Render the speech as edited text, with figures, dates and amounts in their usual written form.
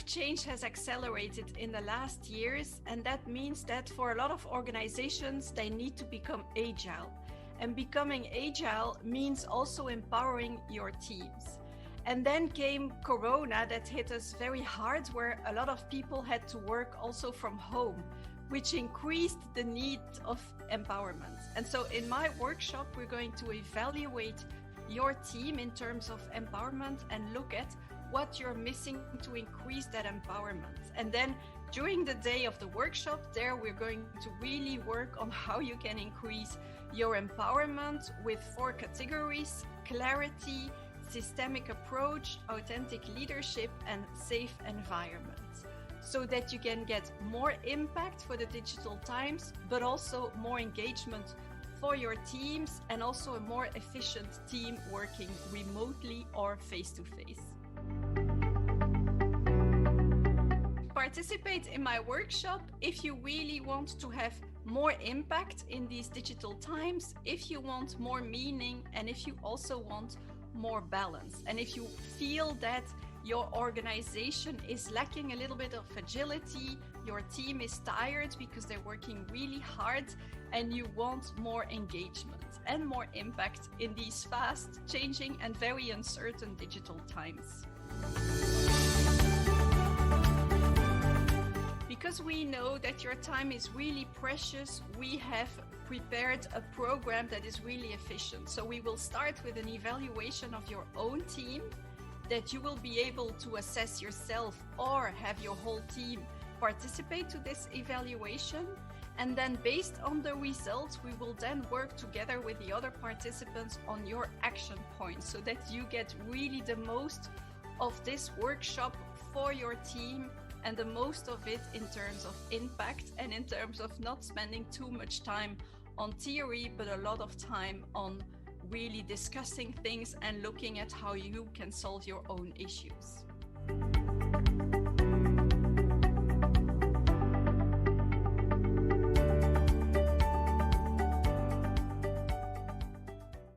of change has accelerated in the last years, and that means that for a lot of organizations, they need to become agile. And becoming agile means also empowering your teams. And then came Corona that hit us very hard, where a lot of people had to work also from home, which increased the need of empowerment. And so in my workshop, we're going to evaluate your team in terms of empowerment and look at what you're missing to increase that empowerment. And then during the day of the workshop there, we're going to really work on how you can increase your empowerment with 4 categories: clarity, systemic approach, authentic leadership, and safe environment, so that you can get more impact for the digital times, but also more engagement for your teams, and also a more efficient team working remotely or face-to-face. Participate in my workshop if you really want to have more impact in these digital times, if you want more meaning, and if you also want more balance. And if you feel that your organization is lacking a little bit of agility, your team is tired because they're working really hard, and you want more engagement and more impact in these fast changing and very uncertain digital times. Because we know that your time is really precious, we have prepared a program that is really efficient. So we will start with an evaluation of your own team, that you will be able to assess yourself or have your whole team participate to this evaluation. And then based on the results, we will then work together with the other participants on your action points, so that you get really the most of this workshop for your team, and the most of it in terms of impact and in terms of not spending too much time on theory, but a lot of time on really discussing things and looking at how you can solve your own issues.